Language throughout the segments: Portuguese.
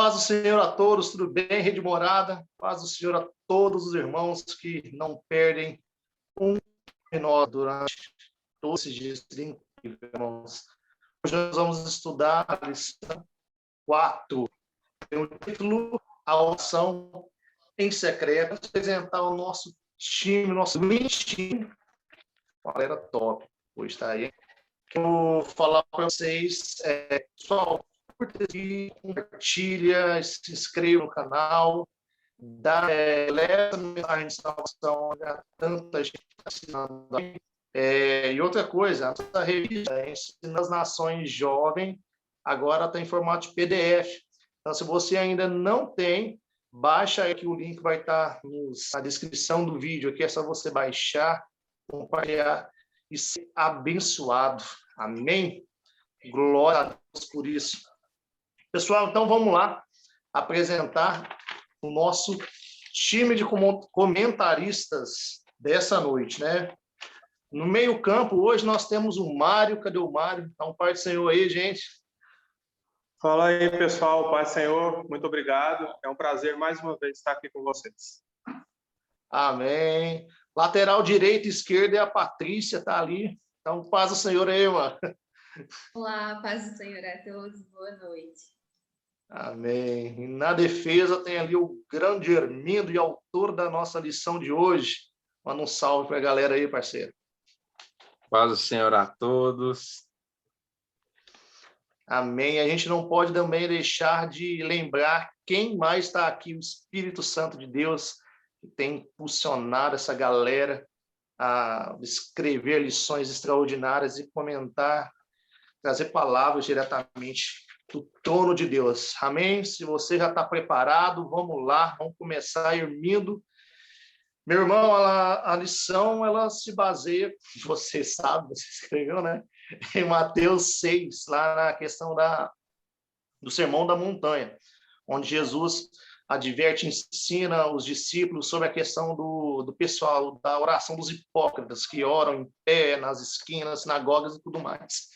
Paz do Senhor a todos, tudo bem, Rede Morada? Paz do Senhor a todos os irmãos que não perdem um menor durante todos esses dias incríveis, irmãos. Hoje nós vamos estudar a lição 4, tem o título A Oração em Secreto. Vamos apresentar o nosso time, nosso time, galera top, hoje está aí. Eu vou falar para vocês, pessoal, curta aqui, compartilha, se inscreva no canal, leva a mensagem de salvação a tanta gente assinando aí. E outra coisa, a nossa revista Ensina as Nações Jovem agora está em formato de PDF. Então, se você ainda não tem, baixa aí que o link vai estar na descrição do vídeo. Aqui é só você baixar, compartilhar e ser abençoado. Amém? Glória a Deus por isso. Pessoal, então vamos lá apresentar o nosso time de comentaristas dessa noite, né? No meio-campo, hoje nós temos o Mário. Cadê o Mário? Então, Pai do Senhor aí, gente. Fala aí, pessoal. Pai do Senhor, muito obrigado. É um prazer mais uma vez estar aqui com vocês. Amém. Lateral direita e esquerda é a Patrícia, está ali. Então, paz do Senhor aí, mano. Olá, paz do Senhor a todos. Boa noite. Amém. E na defesa tem ali o grande Hermindo e autor da nossa lição de hoje. Manda um salve para a galera aí, parceiro. Paz do Senhor a todos. Amém. A gente não pode também deixar de lembrar quem mais está aqui, o Espírito Santo de Deus, que tem impulsionado essa galera a escrever lições extraordinárias e comentar, trazer palavras diretamente do trono de Deus. Amém? Se você já está preparado, vamos lá, vamos começar, Hermindo. Meu irmão, a lição, ela se baseia, você sabe, você escreveu, né? Em Mateus 6, lá na questão do Sermão da Montanha, onde Jesus adverte, ensina os discípulos sobre a questão do pessoal, da oração dos hipócritas, que oram em pé, nas esquinas, sinagogas e tudo mais.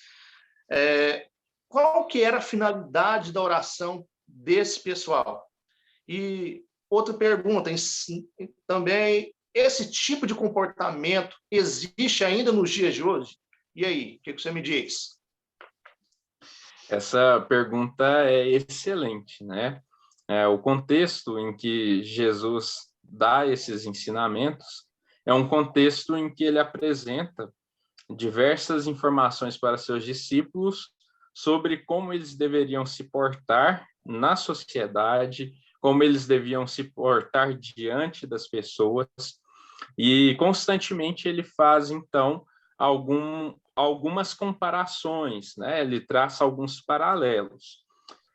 Qual que era a finalidade da oração desse pessoal? E outra pergunta, também, esse tipo de comportamento existe ainda nos dias de hoje? E aí, o que você me diz? Essa pergunta é excelente, né? O contexto em que Jesus dá esses ensinamentos é um contexto em que ele apresenta diversas informações para seus discípulos sobre como eles deveriam se portar na sociedade, como eles deviam se portar diante das pessoas, e constantemente ele faz, então, algumas comparações, né? Ele traça alguns paralelos.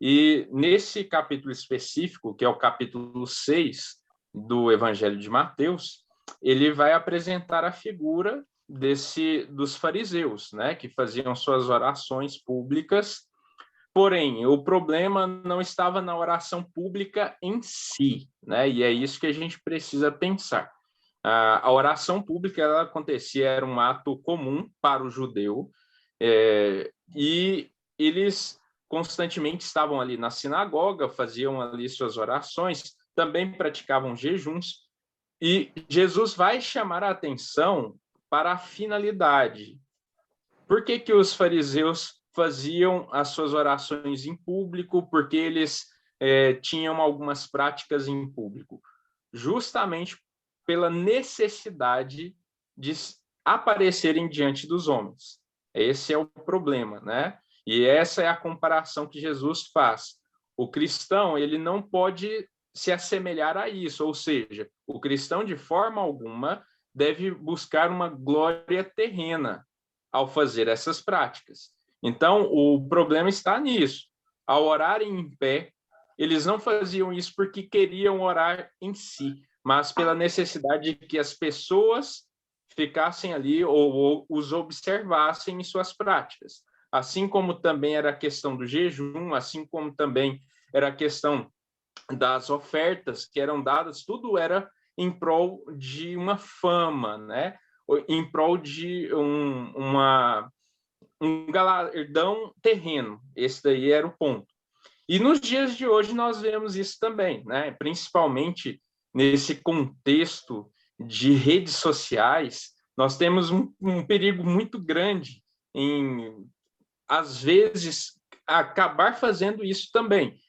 E nesse capítulo específico, que é o capítulo 6 do Evangelho de Mateus, ele vai apresentar a figura dos fariseus, né, que faziam suas orações públicas. Porém, o problema não estava na oração pública em si, né? E é isso que a gente precisa pensar. A oração pública, ela acontecia, era um ato comum para o judeu, e eles constantemente estavam ali na sinagoga, faziam ali suas orações, também praticavam jejuns, e Jesus vai chamar a atenção para a finalidade. Por que que os fariseus faziam as suas orações em público? Porque eles tinham algumas práticas em público? Justamente pela necessidade de aparecerem diante dos homens. Esse é o problema, né? E essa é a comparação que Jesus faz. O cristão, ele não pode se assemelhar a isso, ou seja, o cristão, de forma alguma, deve buscar uma glória terrena ao fazer essas práticas. Então, o problema está nisso. Ao orarem em pé, eles não faziam isso porque queriam orar em si, mas pela necessidade de que as pessoas ficassem ali ou os observassem em suas práticas. Assim como também era a questão do jejum, assim como também era a questão das ofertas que eram dadas, tudo era em prol de uma fama, né? Em prol de um galardão terreno. Esse daí era o ponto. E nos dias de hoje nós vemos isso também, né? Principalmente nesse contexto de redes sociais, nós temos um perigo muito grande em, às vezes, acabar fazendo isso também.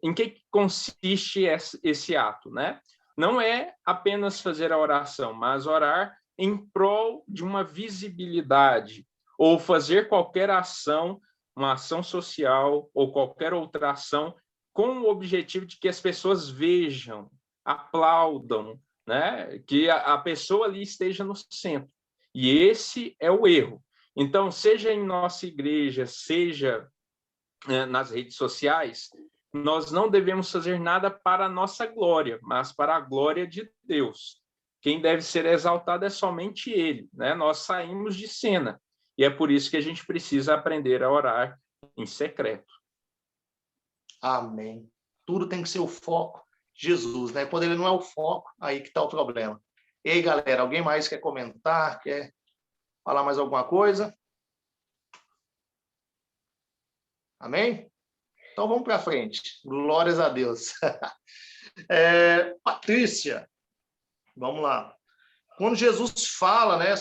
Em que consiste esse ato, né? Não é apenas fazer a oração, mas orar em prol de uma visibilidade, ou fazer qualquer ação, uma ação social ou qualquer outra ação, com o objetivo de que as pessoas vejam, aplaudam, né? Que a pessoa ali esteja no centro. E esse é o erro. Então, seja em nossa igreja, seja nas redes sociais, nós não devemos fazer nada para a nossa glória, mas para a glória de Deus. Quem deve ser exaltado é somente Ele, né? Nós saímos de cena, e é por isso que a gente precisa aprender a orar em secreto. Amém. Tudo tem que ser o foco de Jesus, né? Quando ele não é o foco, aí que está o problema. E aí, galera, alguém mais quer comentar, quer falar mais alguma coisa? Amém? Então vamos para frente. Glórias a Deus. Patrícia, vamos lá. Quando Jesus fala, né,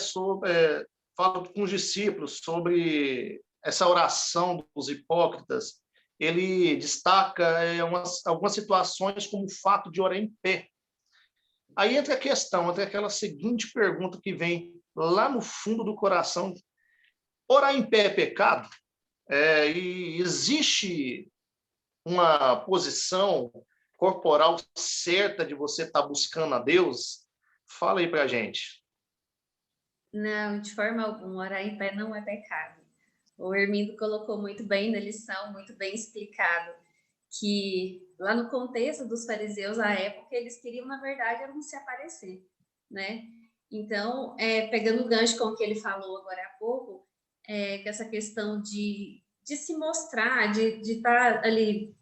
fala com os discípulos sobre essa oração dos hipócritas, ele destaca algumas situações como o fato de orar em pé. Aí entra a questão, entra aquela seguinte pergunta que vem lá no fundo do coração: orar em pé é pecado? E existe uma posição corporal certa de você estar buscando a Deus? Fala aí para a gente. Não, de forma alguma, orar em pé não é pecado. O Hermindo colocou muito bem na lição, muito bem explicado, que lá no contexto dos fariseus, à época, eles queriam, na verdade, não se aparecer, né? Então, pegando o gancho com o que ele falou agora há pouco, que essa questão de se mostrar, de estar ali,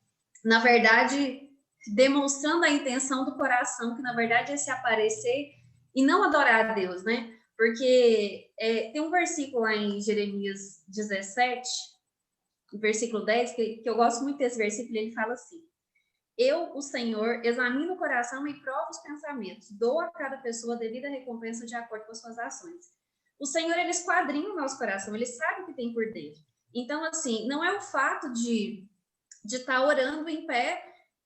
na verdade, demonstrando a intenção do coração, que na verdade é se aparecer e não adorar a Deus, né? Porque tem um versículo lá em Jeremias 17, versículo 10, que eu gosto muito desse versículo, ele fala assim: eu, o Senhor, examino o coração e provo os pensamentos, dou a cada pessoa a devida recompensa de acordo com as suas ações. O Senhor, ele esquadrinha o nosso coração, ele sabe o que tem por dentro. Então, assim, não é o fato de estar orando em pé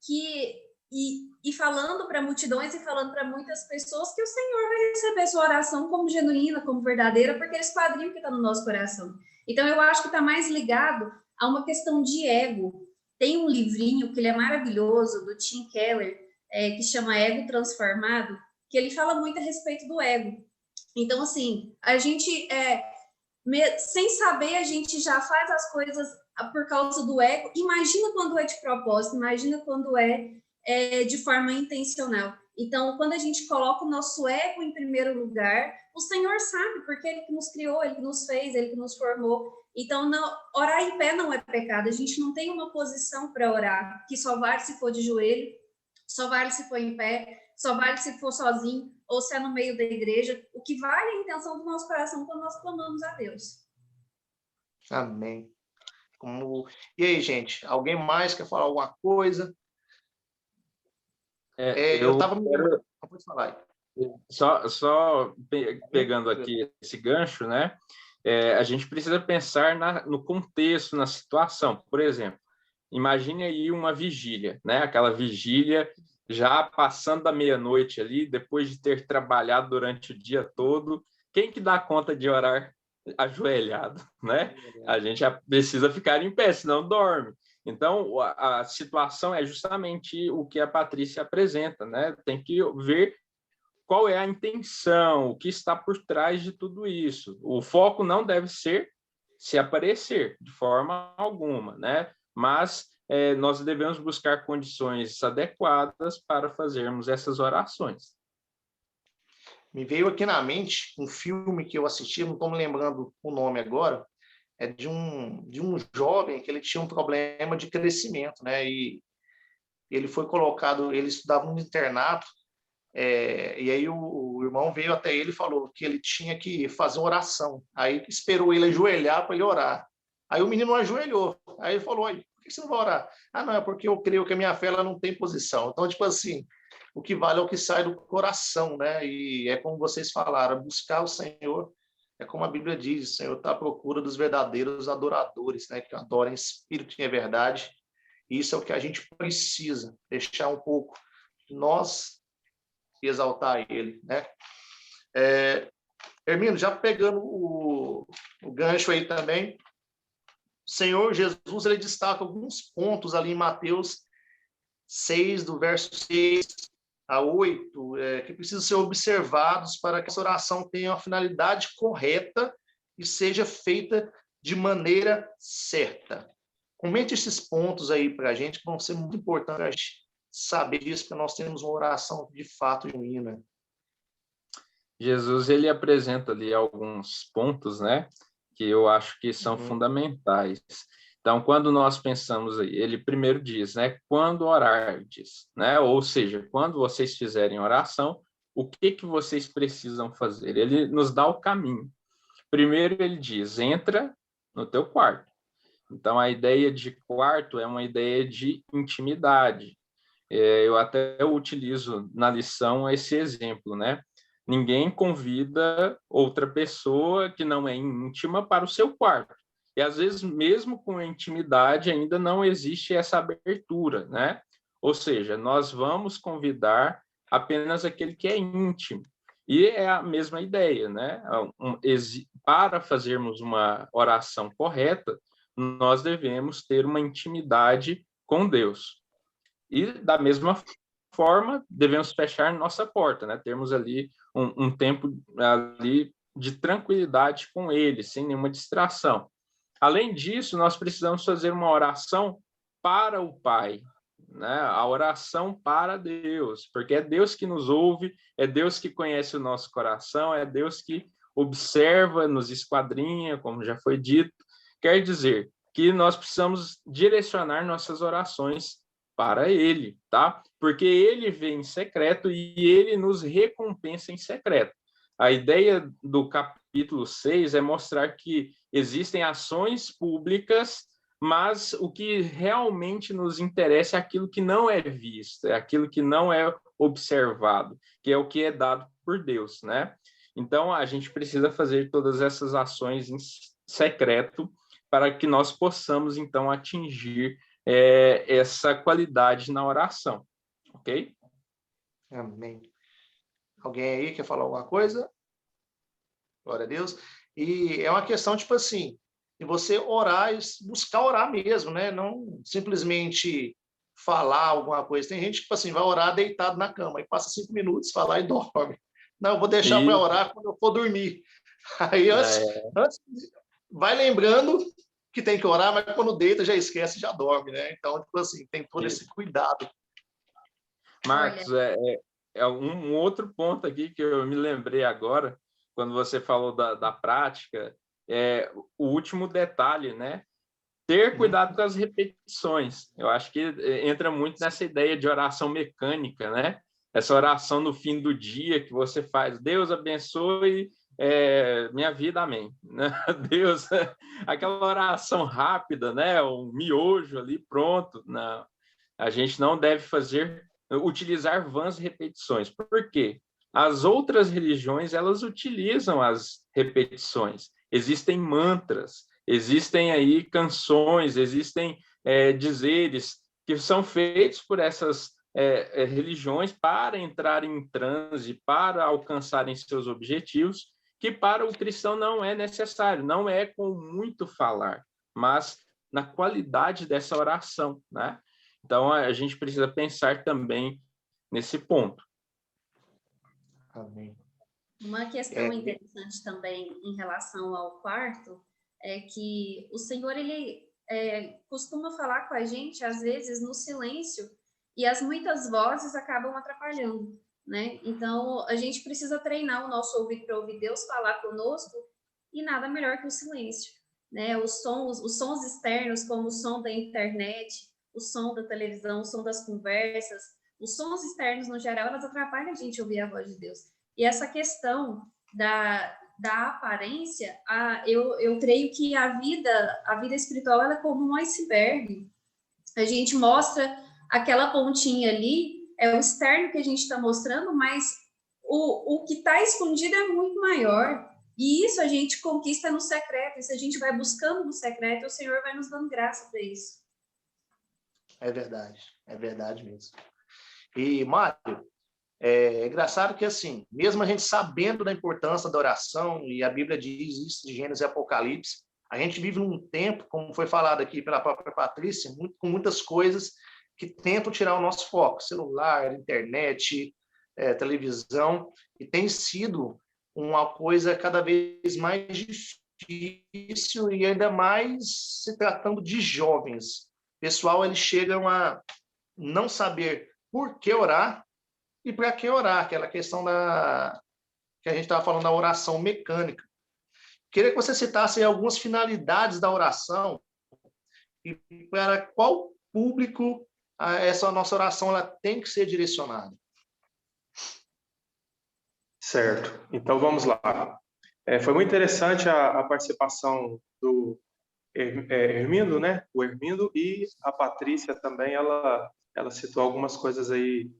e falando para multidões e falando para muitas pessoas que o Senhor vai receber sua oração como genuína, como verdadeira, porque ele esquadrinha o que está no nosso coração. Então, eu acho que está mais ligado a uma questão de ego. Tem um livrinho que ele é maravilhoso, do Tim Keller, que chama Ego Transformado, que ele fala muito a respeito do ego. Então, assim, a gente, sem saber, a gente já faz as coisas por causa do ego. Imagina quando é de propósito, imagina quando é de forma intencional. Então, quando a gente coloca o nosso ego em primeiro lugar, o Senhor sabe, porque Ele que nos criou, Ele que nos fez, Ele que nos formou. Então, orar em pé não é pecado. A gente não tem uma posição para orar, que só vale se for de joelho, só vale se for em pé, só vale se for sozinho, ou se é no meio da igreja. O que vale é a intenção do nosso coração quando nós clamamos a Deus. Amém. E aí, gente? Alguém mais quer falar alguma coisa? Eu estava me lembrando. Pode falar aí. Só pegando aqui esse gancho, né? A gente precisa pensar no contexto, na situação. Por exemplo, imagine aí uma vigília, né? Aquela vigília já passando da meia-noite ali, depois de ter trabalhado durante o dia todo. Quem que dá conta de orar ajoelhado, né? A gente precisa ficar em pé, senão dorme. Então, a situação é justamente o que a Patrícia apresenta, né? Tem que ver qual é a intenção, o que está por trás de tudo isso. O foco não deve ser se aparecer, de forma alguma, né? Mas nós devemos buscar condições adequadas para fazermos essas orações. Me veio aqui na mente um filme que eu assisti, não estou me lembrando o nome agora, de um jovem que ele tinha um problema de crescimento, né? E ele foi colocado, ele estudava no internato, e aí o irmão veio até ele e falou que ele tinha que fazer uma oração. Aí esperou ele ajoelhar para ele orar. Aí o menino ajoelhou. Aí ele falou: por Por que você não vai orar? Ah, não, é porque eu creio que a minha fé ela não tem posição. Então, tipo assim, o que vale é o que sai do coração, né? E é como vocês falaram, buscar o Senhor, é como a Bíblia diz, o Senhor está à procura dos verdadeiros adoradores, né? Que adoram em espírito e em verdade. Isso é o que a gente precisa, deixar um pouco nós exaltar Ele, né? Hermino, já pegando o gancho aí também, o Senhor Jesus, ele destaca alguns pontos ali em Mateus 6, do verso 6 a 8, que precisam ser observados para que essa oração tenha uma finalidade correta e seja feita de maneira certa. Comente esses pontos aí para a gente, que vão ser muito importantes saber disso, para nós termos uma oração de fato genuína. Jesus, ele apresenta ali alguns pontos, né, que eu acho que são fundamentais. Então, quando nós pensamos aí, ele primeiro diz, né, quando orardes, né, ou seja, quando vocês fizerem oração, o que vocês precisam fazer? Ele nos dá o caminho. Primeiro ele diz, entra no teu quarto. Então, a ideia de quarto é uma ideia de intimidade. Eu até utilizo na lição esse exemplo, né? Ninguém convida outra pessoa que não é íntima para o seu quarto. E, às vezes, mesmo com a intimidade, ainda não existe essa abertura, né? Ou seja, nós vamos convidar apenas aquele que é íntimo. E é a mesma ideia, né? Para fazermos uma oração correta, nós devemos ter uma intimidade com Deus. E, da mesma forma, devemos fechar nossa porta, né? Termos ali um tempo ali de tranquilidade com Ele, sem nenhuma distração. Além disso, nós precisamos fazer uma oração para o Pai, né? A oração para Deus, porque é Deus que nos ouve, é Deus que conhece o nosso coração, é Deus que observa, nos esquadrinha, como já foi dito. Quer dizer que nós precisamos direcionar nossas orações para Ele, tá? Porque Ele vê em secreto e Ele nos recompensa em secreto. A ideia do capítulo 6 é mostrar que existem ações públicas, mas o que realmente nos interessa é aquilo que não é visto, é aquilo que não é observado, que é o que é dado por Deus, né? Então, a gente precisa fazer todas essas ações em secreto para que nós possamos, então, atingir essa qualidade na oração, ok? Amém. Alguém aí quer falar alguma coisa? Glória a Deus. E é uma questão, tipo assim, de você orar e buscar orar mesmo, né? Não simplesmente falar alguma coisa. Tem gente que, tipo assim, vai orar deitado na cama e passa 5 minutos, fala e dorme. Não, eu vou deixar para orar quando eu for dormir. Aí, antes, vai lembrando que tem que orar, mas quando deita já esquece e já dorme, né? Então, tipo assim, tem todo esse cuidado. Marcos, um outro ponto aqui que eu me lembrei agora, quando você falou da prática, o último detalhe, né? Ter cuidado com as repetições. Eu acho que entra muito nessa ideia de oração mecânica, né? Essa oração no fim do dia que você faz, Deus abençoe minha vida, amém. Deus, aquela oração rápida, né? Um miojo ali, pronto. Não. A gente não deve utilizar vãs repetições. Por quê? As outras religiões, elas utilizam as repetições. Existem mantras, existem aí canções, existem dizeres que são feitos por essas religiões para entrar em transe, para alcançarem seus objetivos, que para o cristão não é necessário, não é com muito falar, mas na qualidade dessa oração, né? Então, a gente precisa pensar também nesse ponto. Amém. Uma questão interessante também em relação ao quarto é que o Senhor, ele costuma falar com a gente, às vezes, no silêncio, e as muitas vozes acabam atrapalhando, né? Então, a gente precisa treinar o nosso ouvido para ouvir Deus falar conosco, e nada melhor que o silêncio, né? Os sons externos, como o som da internet, o som da televisão, o som das conversas, os sons externos, no geral, elas atrapalham a gente ouvir a voz de Deus. E essa questão da aparência, eu creio que a vida espiritual ela é como um iceberg. A gente mostra aquela pontinha ali, é o externo que a gente está mostrando, mas o que está escondido é muito maior. E isso a gente conquista no secreto. E se a gente vai buscando no secreto, o Senhor vai nos dando graça para isso. É verdade mesmo. E, Mário, é engraçado que, assim, mesmo a gente sabendo da importância da oração, e a Bíblia diz isso de Gênesis e Apocalipse, a gente vive num tempo, como foi falado aqui pela própria Patrícia, com muitas coisas que tentam tirar o nosso foco, celular, internet, televisão, e tem sido uma coisa cada vez mais difícil, e ainda mais se tratando de jovens. O pessoal, eles chegam a não saber por que orar e para que orar, aquela questão que a gente estava falando da oração mecânica. Queria que você citasse algumas finalidades da oração e para qual público essa nossa oração ela tem que ser direcionada. Certo. Então, vamos lá. Foi muito interessante a participação do Hermindo, né? O Hermindo, e a Patrícia também, ela citou algumas coisas aí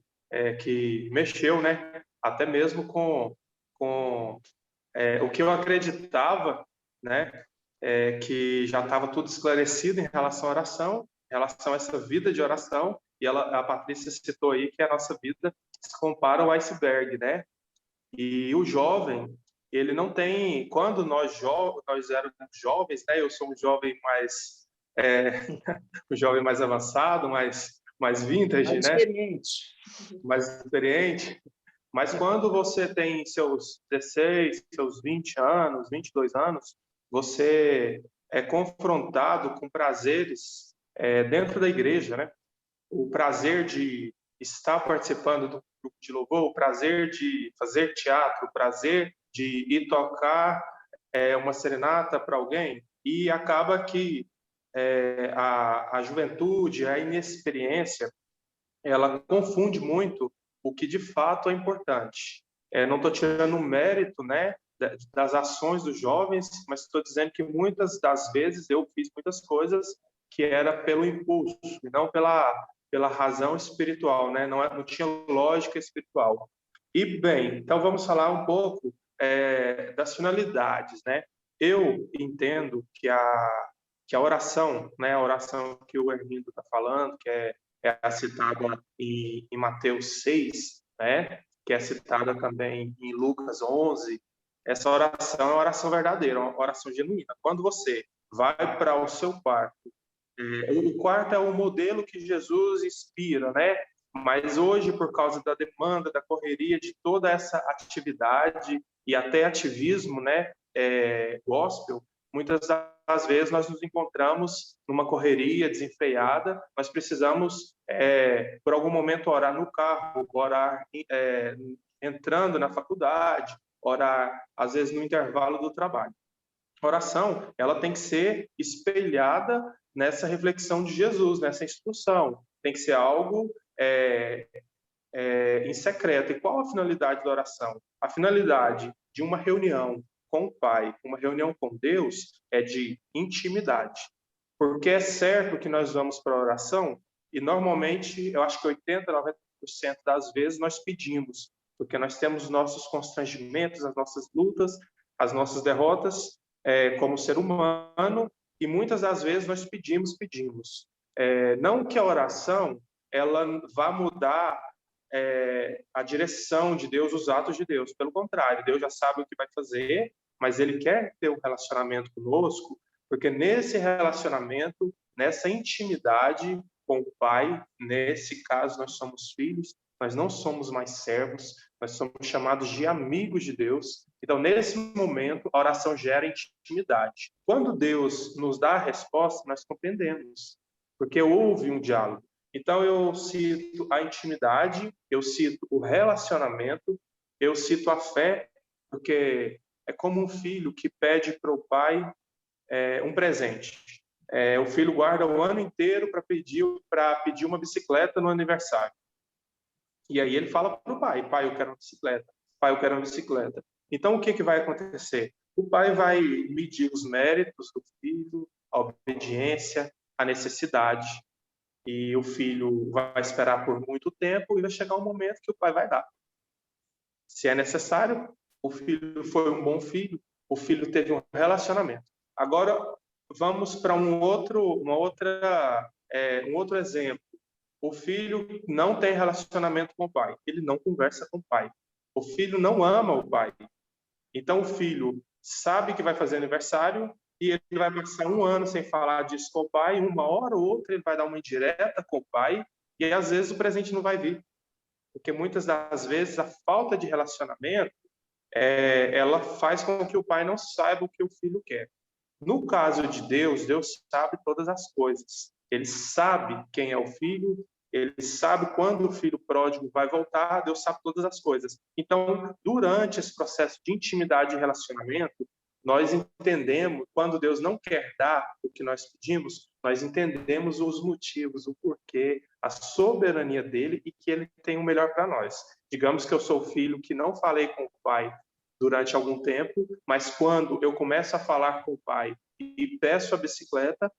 que mexeu, né? Até mesmo com o que eu acreditava, né? Que já estava tudo esclarecido em relação à oração, em relação a essa vida de oração, e a Patrícia citou aí que a nossa vida se compara ao iceberg, né? E o jovem, ele não tem... Quando nós éramos jovens, né? Eu sou um jovem mais... um jovem mais avançado, mais vintage, Mais né? experiente. Mais experiente. Mas quando você tem seus 16, seus 20 anos, 22 anos, você é confrontado com prazeres dentro da igreja, né? O prazer de estar participando do grupo de louvor, o prazer de fazer teatro, o prazer de ir tocar uma serenata para alguém, e acaba que a juventude, a inexperiência, ela confunde muito o que de fato é importante. Não estou tirando o mérito, né, das ações dos jovens, mas estou dizendo que muitas das vezes eu fiz muitas coisas que era pelo impulso, e não pela razão espiritual, né? Não tinha lógica espiritual. E bem, então vamos falar um pouco das finalidades, né? Eu entendo que a oração, né, a oração que o Hermindo está falando, que é a citada em Mateus 6, né, que é citada também em Lucas 11, essa oração é uma oração verdadeira, uma oração genuína. Quando você vai para o seu quarto, o quarto é o modelo que Jesus inspira, né? Mas hoje, por causa da demanda, da correria, de toda essa atividade e até ativismo, né, gospel, muitas das vezes nós nos encontramos numa correria desenfreada, nós precisamos, por algum momento, orar no carro, orar entrando na faculdade, orar, às vezes, no intervalo do trabalho. A oração, ela tem que ser espelhada nessa reflexão de Jesus, nessa instrução. Tem que ser algo em secreto. E qual a finalidade da oração? A finalidade de uma reunião com o Pai, uma reunião com Deus, é de intimidade. Porque é certo que nós vamos para a oração e normalmente, eu acho que 80%, 90% das vezes nós pedimos, porque nós temos nossos constrangimentos, as nossas lutas, as nossas derrotas como ser humano, e muitas das vezes nós pedimos. Não que a oração ela vá mudar a direção de Deus, os atos de Deus. Pelo contrário, Deus já sabe o que vai fazer, mas Ele quer ter um relacionamento conosco, porque nesse relacionamento, nessa intimidade com o Pai, nesse caso nós somos filhos, nós não somos mais servos, nós somos chamados de amigos de Deus. Então, nesse momento, a oração gera intimidade. Quando Deus nos dá a resposta, nós compreendemos, porque houve um diálogo. Então, eu cito a intimidade, eu cito o relacionamento, eu cito a fé, porque é como um filho que pede para o pai um presente. O filho guarda o ano inteiro para pedir uma bicicleta no aniversário. E aí ele fala para o pai: pai, eu quero uma bicicleta. Pai, eu quero uma bicicleta. Então, o que vai acontecer? O pai vai medir os méritos do filho, a obediência, a necessidade. E o filho vai esperar por muito tempo e vai chegar um momento que o pai vai dar. Se é necessário, o filho foi um bom filho, o filho teve um relacionamento. Agora, vamos para um outro exemplo. O filho não tem relacionamento com o pai, ele não conversa com o pai. O filho não ama o pai. Então, o filho sabe que vai fazer aniversário e ele vai passar um ano sem falar disso com o pai, uma hora ou outra ele vai dar uma indireta com o pai e às vezes o presente não vai vir. Porque muitas das vezes a falta de relacionamento ela faz com que o pai não saiba o que o filho quer. No caso de Deus, Deus sabe todas as coisas. Ele sabe quem é o filho, ele sabe quando o filho pródigo vai voltar, Deus sabe todas as coisas. Então, durante esse processo de intimidade e relacionamento, nós entendemos, quando Deus não quer dar o que nós pedimos, nós entendemos os motivos, o porquê, a soberania dele e que ele tem o melhor para nós. Digamos que eu sou o filho que não falei com o pai durante algum tempo, mas quando eu começo a falar com o pai e peço a bicicleta,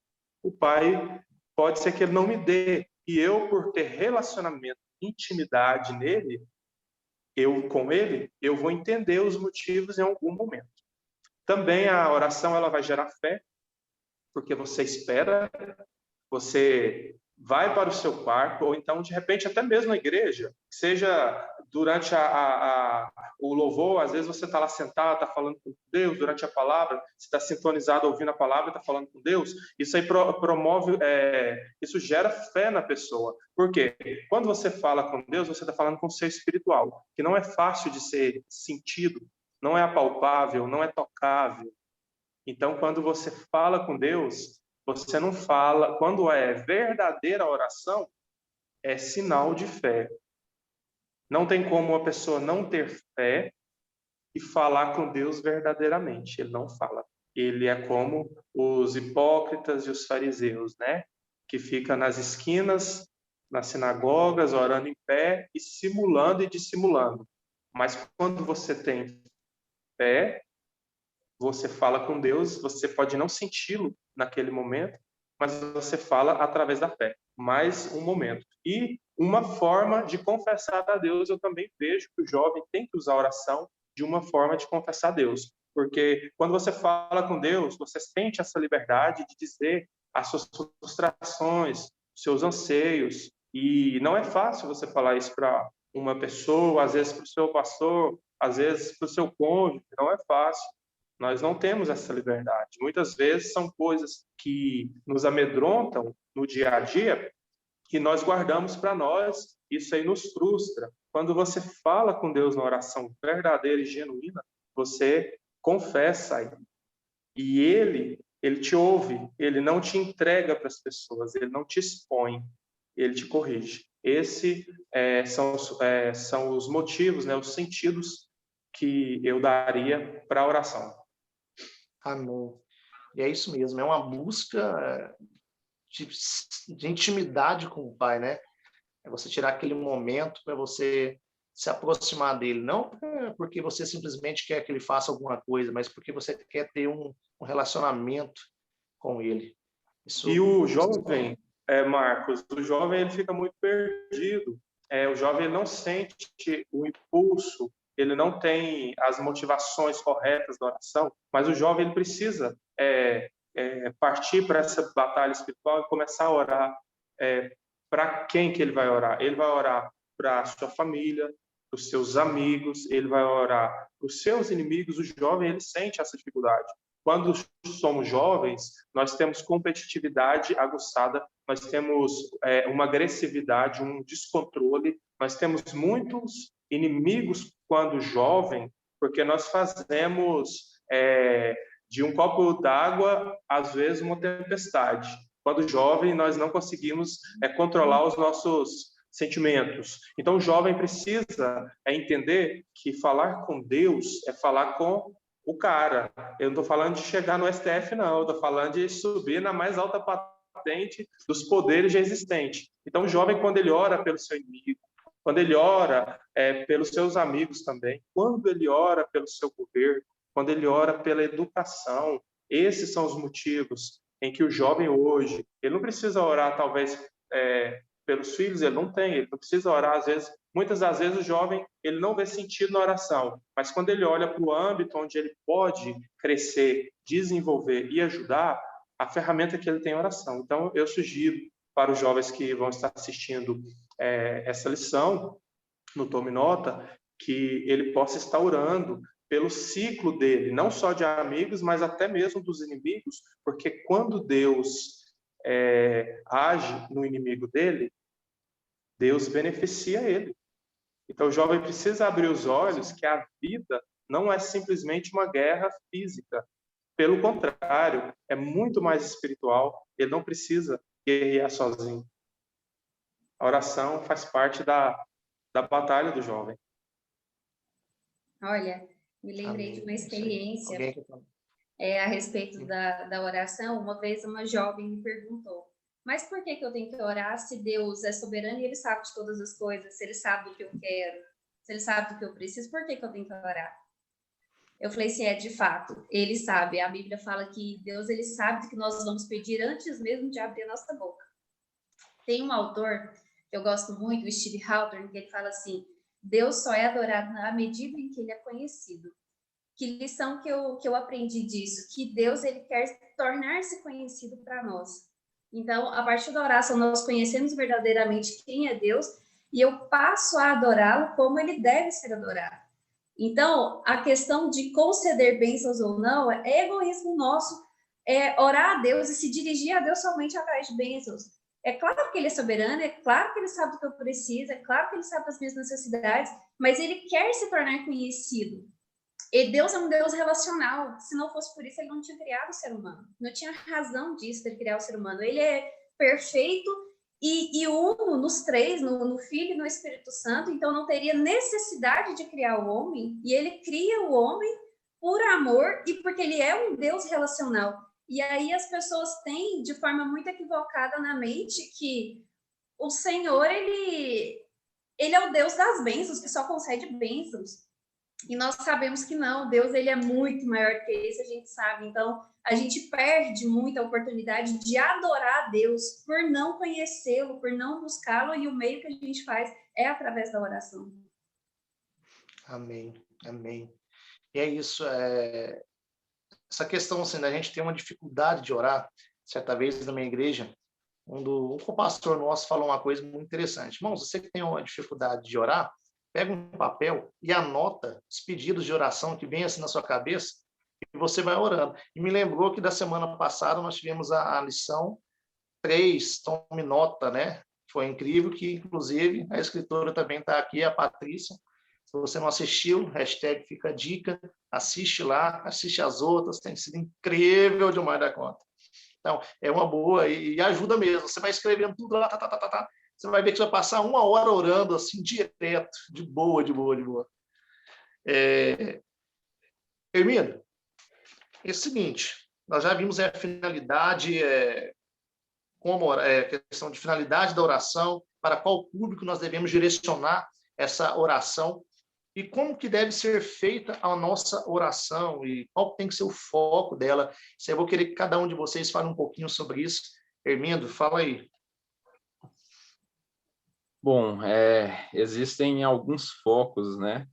o pai pode ser que ele não me dê. E eu, por ter relacionamento, intimidade nele, com ele, eu vou entender os motivos em algum momento. Também a oração ela vai gerar fé, porque você espera, você vai para o seu quarto, ou então, de repente, até mesmo na igreja, seja durante o louvor, às vezes você está lá sentado, está falando com Deus, durante a palavra, você está sintonizado ouvindo a palavra, está falando com Deus, isso aí promove, isso gera fé na pessoa. Por quê? Quando você fala com Deus, você está falando com o ser espiritual, que não é fácil de ser sentido, não é apalpável, não é tocável. Então, quando você fala com Deus, você não fala, quando é verdadeira oração, é sinal de fé. Não tem como uma pessoa não ter fé e falar com Deus verdadeiramente. Ele não fala. Ele é como os hipócritas e os fariseus, né? Que fica nas esquinas, nas sinagogas, orando em pé e simulando e dissimulando. Mas quando você tem fé, você fala com Deus, você pode não senti-lo naquele momento, mas você fala através da fé. Mais um momento. E uma forma de confessar a Deus, eu também vejo que o jovem tem que usar a oração de uma forma de confessar a Deus. Porque quando você fala com Deus, você sente essa liberdade de dizer as suas frustrações, seus anseios. E não é fácil você falar isso para uma pessoa, às vezes para o seu pastor, às vezes para o seu cônjuge, não é fácil. Nós não temos essa liberdade. Muitas vezes são coisas que nos amedrontam no dia a dia que nós guardamos para nós. Isso aí nos frustra. Quando você fala com Deus na oração verdadeira e genuína, você confessa aí. E ele te ouve, ele não te entrega para as pessoas, ele não te expõe, ele te corrige. Esses são os motivos, né, os sentidos que eu daria para a oração. Amém. E é isso mesmo, é uma busca de intimidade com o Pai, né? É você tirar aquele momento para você se aproximar dele, não porque você simplesmente quer que ele faça alguma coisa, mas porque você quer ter um relacionamento com ele. Isso... E o jovem, Marcos, o jovem ele fica muito perdido. O jovem ele não sente o impulso, ele não tem as motivações corretas da oração, mas o jovem ele precisa partir para essa batalha espiritual e começar a orar. Para quem que ele vai orar? Ele vai orar para a sua família, para os seus amigos, ele vai orar para os seus inimigos. O jovem ele sente essa dificuldade. Quando somos jovens, nós temos competitividade aguçada, nós temos uma agressividade, um descontrole, nós temos muitos inimigos quando jovem, porque nós fazemos de um copo d'água, às vezes, uma tempestade. Quando jovem, nós não conseguimos controlar os nossos sentimentos. Então, o jovem precisa entender que falar com Deus é falar com o cara. Eu não estou falando de chegar no STF, não. Eu estou falando de subir na mais alta patente dos poderes já existentes. Então, o jovem, quando ele ora pelo seu inimigo, quando ele ora pelos seus amigos também, quando ele ora pelo seu governo, quando ele ora pela educação, esses são os motivos em que o jovem hoje, ele não precisa orar talvez pelos filhos, ele não tem, ele não precisa orar, às vezes, muitas das vezes o jovem, ele não vê sentido na oração, mas quando ele olha para o âmbito onde ele pode crescer, desenvolver e ajudar, a ferramenta que ele tem é a oração. Então, eu sugiro para os jovens que vão estar assistindo essa lição, no Tome Nota, que ele possa estar orando pelo ciclo dele, não só de amigos, mas até mesmo dos inimigos, porque quando Deus age no inimigo dele, Deus beneficia ele. Então o jovem precisa abrir os olhos que a vida não é simplesmente uma guerra física. Pelo contrário, é muito mais espiritual. Ele não precisa guerrear sozinho. A oração faz parte da batalha do jovem. Olha, me lembrei de uma experiência a respeito da oração. Uma vez uma jovem me perguntou: mas por que eu tenho que orar se Deus é soberano e Ele sabe de todas as coisas? Se Ele sabe do que eu quero, se Ele sabe do que eu preciso, por que eu tenho que orar? Eu falei assim, de fato, Ele sabe. A Bíblia fala que Deus, Ele sabe do que nós vamos pedir antes mesmo de abrir a nossa boca. Tem um autor que eu gosto muito, o Steve Hawthorne, que ele fala assim: Deus só é adorado na medida em que Ele é conhecido. Que lição que eu aprendi disso? Que Deus, Ele quer tornar-se conhecido para nós. Então, a partir da oração, nós conhecemos verdadeiramente quem é Deus e eu passo a adorá-lo como Ele deve ser adorado. Então, a questão de conceder bênçãos ou não é egoísmo nosso, é orar a Deus e se dirigir a Deus somente através de bênçãos. É claro que Ele é soberano, é claro que Ele sabe do que eu preciso, é claro que Ele sabe das minhas necessidades, mas Ele quer se tornar conhecido. E Deus é um Deus relacional. Se não fosse por isso, Ele não tinha criado o ser humano. Não tinha razão disso, de Ele criar o ser humano. Ele é perfeito e uno nos três, no Filho e no Espírito Santo. Então, não teria necessidade de criar o homem. E Ele cria o homem por amor e porque Ele é um Deus relacional. E aí as pessoas têm, de forma muito equivocada na mente, que o Senhor, Ele é o Deus das bênçãos, que só concede bênçãos. E nós sabemos que não, Deus, Ele é muito maior que isso, a gente sabe. Então, a gente perde muito a oportunidade de adorar a Deus por não conhecê-lo, por não buscá-lo, e o meio que a gente faz é através da oração. Amém, amém. E é isso, essa questão, assim, da gente ter uma dificuldade de orar. Certa vez na minha igreja, um pastor nosso falou uma coisa muito interessante. Irmãos, você que tem uma dificuldade de orar, pega um papel e anota os pedidos de oração que vem assim na sua cabeça e você vai orando. E me lembrou que da semana passada nós tivemos a lição 3, tome nota, né? Foi incrível que, inclusive, a escritora também está aqui, a Patrícia. Se você não assistiu, hashtag fica a dica, assiste lá, assiste as outras, tem sido incrível demais da conta. Então, é uma boa e ajuda mesmo. Você vai escrevendo tudo lá, você vai ver que você vai passar 1 hora orando assim, direto, de boa. Hermínio, é o seguinte, nós já vimos a finalidade, questão de finalidade da oração, para qual público nós devemos direcionar essa oração e como que deve ser feita a nossa oração e qual tem que ser o foco dela. Eu vou querer que cada um de vocês fale um pouquinho sobre isso. Hermínio, fala aí. Bom, existem alguns focos, né,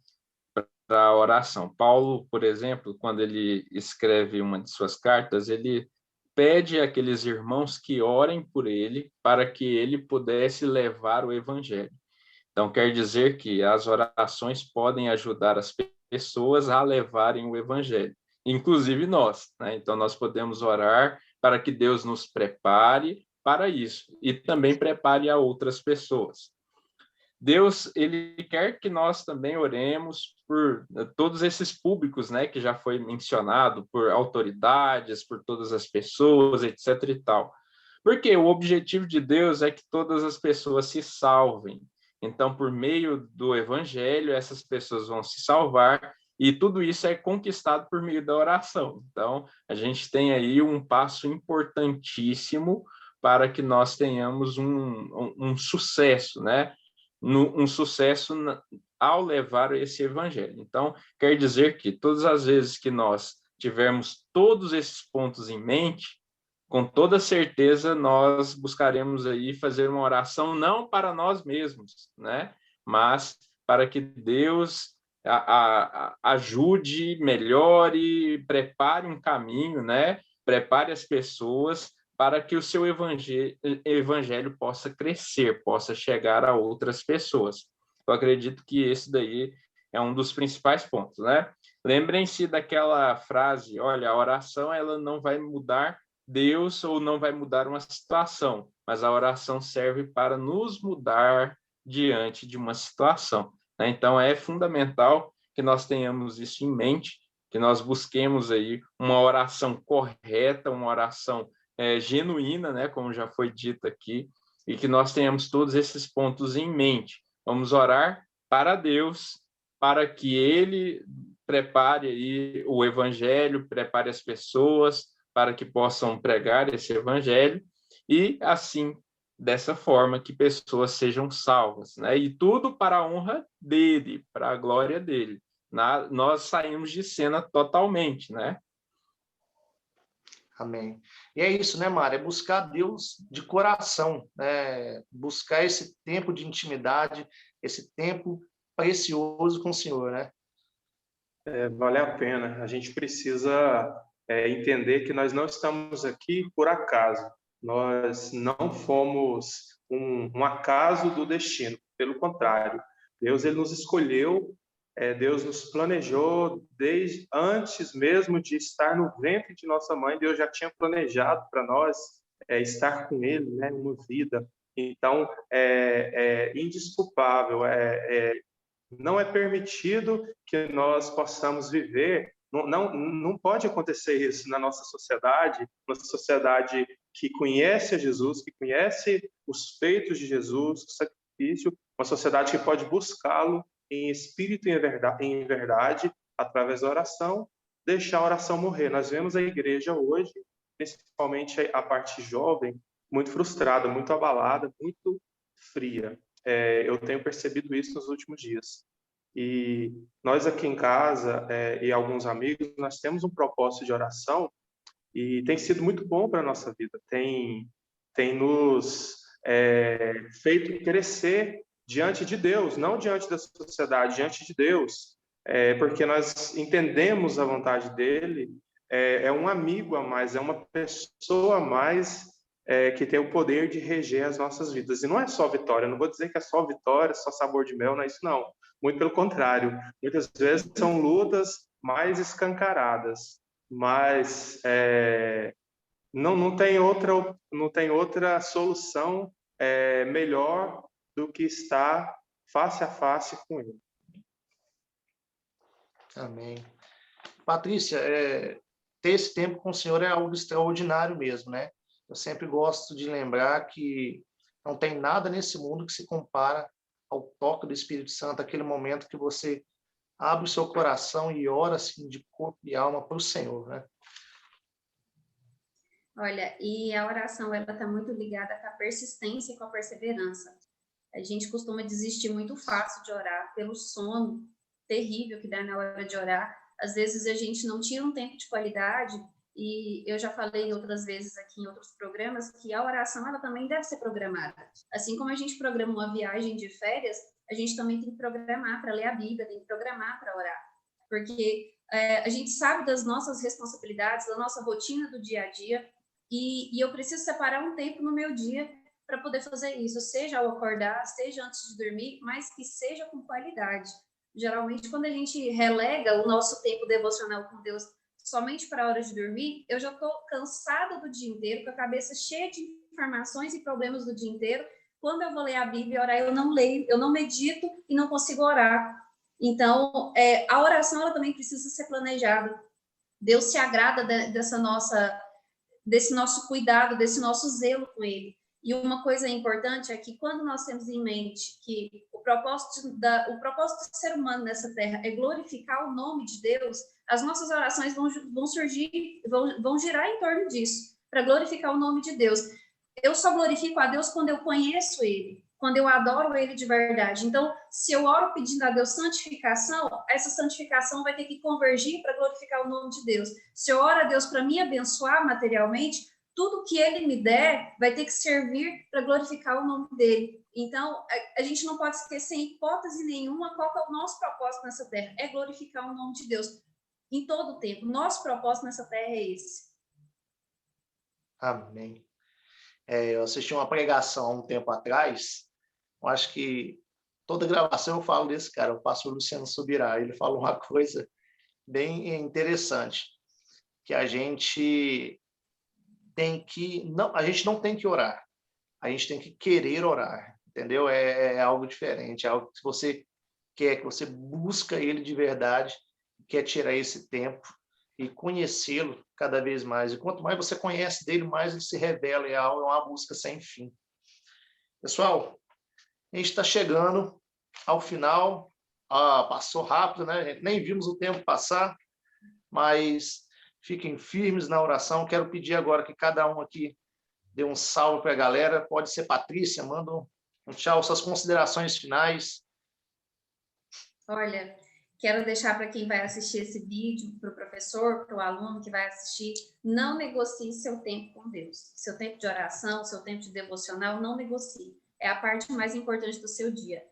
para a oração. Paulo, por exemplo, quando ele escreve uma de suas cartas, ele pede àqueles irmãos que orem por ele para que ele pudesse levar o evangelho. Então, quer dizer que as orações podem ajudar as pessoas a levarem o evangelho, inclusive nós, né? Então, nós podemos orar para que Deus nos prepare para isso e também prepare a outras pessoas. Deus, Ele quer que nós também oremos por todos esses públicos, né, que já foi mencionado, por autoridades, por todas as pessoas, etc. e tal. Porque o objetivo de Deus é que todas as pessoas se salvem. Então, por meio do evangelho, essas pessoas vão se salvar e tudo isso é conquistado por meio da oração. Então, a gente tem aí um passo importantíssimo para que nós tenhamos um sucesso, né? Um sucesso ao levar esse evangelho. Então, quer dizer que todas as vezes que nós tivermos todos esses pontos em mente, com toda certeza nós buscaremos aí fazer uma oração não para nós mesmos, né? Mas para que Deus ajude, melhore, prepare um caminho, né? Prepare as pessoas para que o seu evangelho possa crescer, possa chegar a outras pessoas. Eu acredito que esse daí é um dos principais pontos, né? Lembrem-se daquela frase, olha, a oração ela não vai mudar Deus ou não vai mudar uma situação, mas a oração serve para nos mudar diante de uma situação, né? Então, é fundamental que nós tenhamos isso em mente, que nós busquemos aí uma oração correta, uma oração genuína, né? Como já foi dito aqui, e que nós tenhamos todos esses pontos em mente. Vamos orar para Deus, para que Ele prepare aí o evangelho, prepare as pessoas para que possam pregar esse evangelho e, assim, dessa forma, que pessoas sejam salvas, né? E tudo para a honra dele, para a glória dele. Nós saímos de cena totalmente, né? Amém. E é isso, né, Mara? É buscar Deus de coração, né? Buscar esse tempo de intimidade, esse tempo precioso com o Senhor, né? Vale a pena. A gente precisa entender que nós não estamos aqui por acaso. Nós não fomos um acaso do destino. Pelo contrário, Deus ele nos escolheu, Deus nos planejou desde antes mesmo de estar no ventre de nossa mãe. Deus já tinha planejado para nós estar com Ele, né, uma vida. Então, é indesculpável, não é permitido que nós possamos viver, não pode acontecer isso na nossa sociedade, uma sociedade que conhece a Jesus, que conhece os feitos de Jesus, o sacrifício, uma sociedade que pode buscá-lo em espírito e em verdade, através da oração, deixar a oração morrer. Nós vemos a igreja hoje, principalmente a parte jovem, muito frustrada, muito abalada, muito fria. Eu tenho percebido isso nos últimos dias. E nós aqui em casa e alguns amigos, nós temos um propósito de oração e tem sido muito bom para a nossa vida. Tem nos feito crescer diante de Deus, não diante da sociedade, diante de Deus, porque nós entendemos a vontade dele, é um amigo a mais, é uma pessoa a mais que tem o poder de reger as nossas vidas. E não é só vitória, eu não vou dizer que é só vitória, só sabor de mel, não é isso não. Muito pelo contrário, muitas vezes são lutas mais escancaradas, mas não tem outra solução melhor do que estar face a face com Ele. Amém. Patrícia, ter esse tempo com o Senhor é algo extraordinário mesmo, né? Eu sempre gosto de lembrar que não tem nada nesse mundo que se compara ao toque do Espírito Santo, aquele momento que você abre o seu coração e ora assim de corpo e alma para o Senhor, né? Olha, e a oração, ela está muito ligada com a persistência e com a perseverança. A gente costuma desistir muito fácil de orar pelo sono terrível que dá na hora de orar. Às vezes a gente não tira um tempo de qualidade, e eu já falei outras vezes aqui em outros programas que a oração ela também deve ser programada. Assim como a gente programa uma viagem de férias, a gente também tem que programar para ler a Bíblia, tem que programar para orar. Porque a gente sabe das nossas responsabilidades, da nossa rotina do dia a dia, e eu preciso separar um tempo no meu dia para poder fazer isso, seja ao acordar, seja antes de dormir, mas que seja com qualidade. Geralmente, quando a gente relega o nosso tempo devocional com Deus somente para a hora de dormir, eu já estou cansada do dia inteiro, com a cabeça cheia de informações e problemas do dia inteiro. Quando eu vou ler a Bíblia e orar, eu não leio, eu não medito e não consigo orar. Então, a oração ela também precisa ser planejada. Deus se agrada desse nosso cuidado, desse nosso zelo com Ele. E uma coisa importante é que quando nós temos em mente que o propósito do ser humano nessa terra é glorificar o nome de Deus, as nossas orações vão surgir, vão girar em torno disso, para glorificar o nome de Deus. Eu só glorifico a Deus quando eu conheço Ele, quando eu adoro Ele de verdade. Então, se eu oro pedindo a Deus santificação, essa santificação vai ter que convergir para glorificar o nome de Deus. Se eu oro a Deus para me abençoar materialmente, tudo que ele me der vai ter que servir para glorificar o nome dele. Então, a gente não pode esquecer, em hipótese nenhuma, qual que é o nosso propósito nessa terra. É glorificar o nome de Deus em todo o tempo. Nosso propósito nessa terra é esse. Amém. Eu assisti uma pregação há um tempo atrás, eu acho que toda gravação eu falo desse cara, o pastor Luciano Subirá. Ele falou uma coisa bem interessante, que a gente a gente não tem que orar, a gente tem que querer orar, entendeu? É algo diferente, é algo que você quer, que você busca ele de verdade, quer tirar esse tempo e conhecê-lo cada vez mais. E quanto mais você conhece dele, mais ele se revela, é uma busca sem fim. Pessoal, a gente está chegando ao final. Passou rápido, né? A gente nem vimos o tempo passar, mas fiquem firmes na oração. Quero pedir agora que cada um aqui dê um salve para a galera. Pode ser Patrícia, manda um tchau, suas considerações finais. Olha, quero deixar para quem vai assistir esse vídeo, para o professor, para o aluno que vai assistir, não negocie seu tempo com Deus. Seu tempo de oração, seu tempo de devocional, não negocie. É a parte mais importante do seu dia.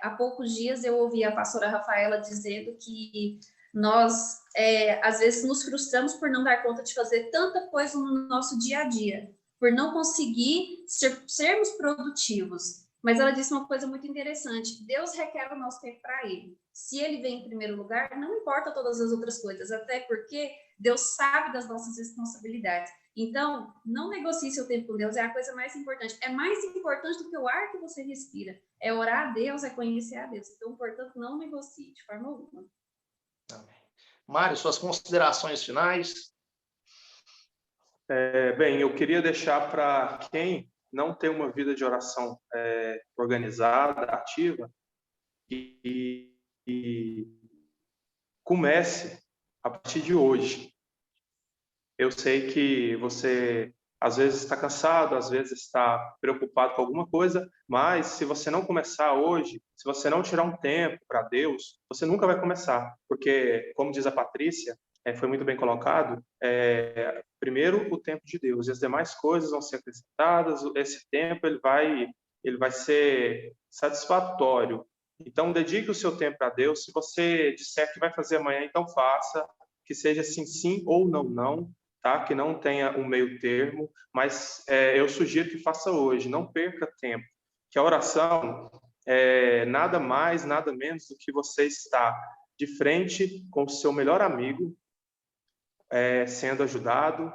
Há poucos dias eu ouvi a pastora Rafaela dizendo que nós, às vezes, nos frustramos por não dar conta de fazer tanta coisa no nosso dia a dia, por não conseguir sermos produtivos. Mas ela disse uma coisa muito interessante: Deus requer o nosso tempo para ele. Se ele vem em primeiro lugar, não importa todas as outras coisas, até porque Deus sabe das nossas responsabilidades. Então, não negocie seu tempo com Deus, é a coisa mais importante. É mais importante do que o ar que você respira. É orar a Deus, é conhecer a Deus. Então, portanto, não negocie de forma alguma. Amém. Mário, suas considerações finais? Bem, eu queria deixar para quem não tem uma vida de oração organizada, ativa, e comece a partir de hoje. Eu sei que você às vezes está cansado, às vezes está preocupado com alguma coisa, mas se você não começar hoje, se você não tirar um tempo para Deus, você nunca vai começar, porque, como diz a Patrícia, foi muito bem colocado, primeiro o tempo de Deus, e as demais coisas vão ser acrescentadas. Esse tempo ele vai ser satisfatório. Então, dedique o seu tempo a Deus. Se você disser que vai fazer amanhã, então faça, que seja sim, sim ou não, não, tá? Que não tenha um meio termo, mas eu sugiro que faça hoje, não perca tempo, que a oração é nada mais, nada menos do que você estar de frente com o seu melhor amigo, sendo ajudado,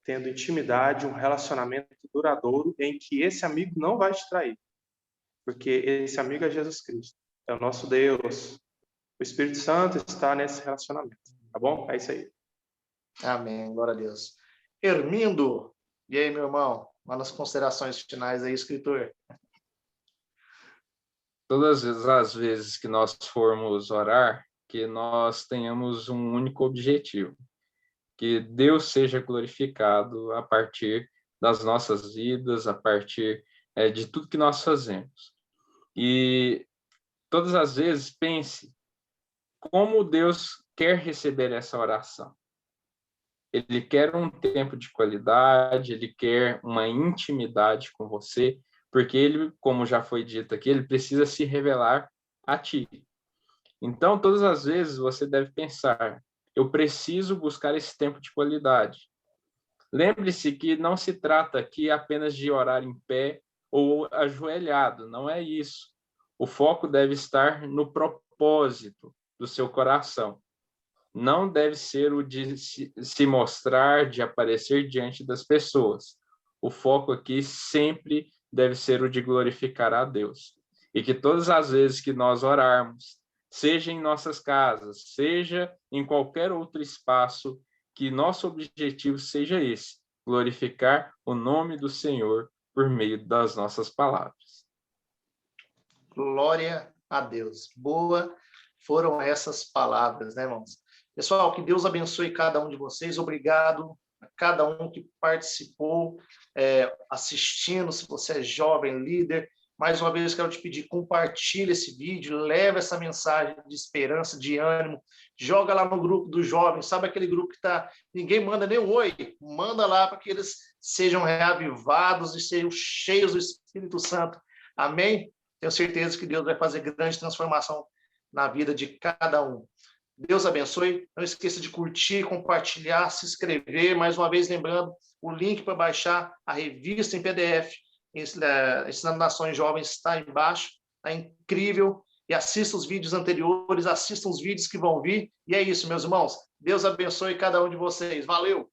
tendo intimidade, um relacionamento duradouro em que esse amigo não vai te trair, porque esse amigo é Jesus Cristo, é o nosso Deus. O Espírito Santo está nesse relacionamento, tá bom? É isso aí. Amém, glória a Deus. Hermindo, e aí, meu irmão? Manda as considerações finais aí, escritor. Todas as vezes que nós formos orar, que nós tenhamos um único objetivo, que Deus seja glorificado a partir das nossas vidas, a partir de tudo que nós fazemos. E todas as vezes pense como Deus quer receber essa oração. Ele quer um tempo de qualidade, ele quer uma intimidade com você, porque ele, como já foi dito aqui, ele precisa se revelar a ti. Então, todas as vezes você deve pensar: eu preciso buscar esse tempo de qualidade. Lembre-se que não se trata aqui apenas de orar em pé ou ajoelhado, não é isso. O foco deve estar no propósito do seu coração. Não deve ser o de se mostrar, de aparecer diante das pessoas. O foco aqui sempre deve ser o de glorificar a Deus. E que todas as vezes que nós orarmos, seja em nossas casas, seja em qualquer outro espaço, que nosso objetivo seja esse: glorificar o nome do Senhor por meio das nossas palavras. Glória a Deus. Boa foram essas palavras, né, irmãos? Pessoal, que Deus abençoe cada um de vocês. Obrigado a cada um que participou, assistindo. Se você é jovem, líder, mais uma vez quero te pedir, compartilhe esse vídeo, leve essa mensagem de esperança, de ânimo, joga lá no grupo dos jovens, sabe aquele grupo que ninguém manda nem um oi, manda lá para que eles sejam reavivados e sejam cheios do Espírito Santo. Amém? Tenho certeza que Deus vai fazer grande transformação na vida de cada um. Deus abençoe. Não esqueça de curtir, compartilhar, se inscrever. Mais uma vez, lembrando, o link para baixar a revista em PDF, Ensinando Nações Jovens, está embaixo. Está incrível. E assista os vídeos anteriores, assista os vídeos que vão vir. E é isso, meus irmãos. Deus abençoe cada um de vocês. Valeu!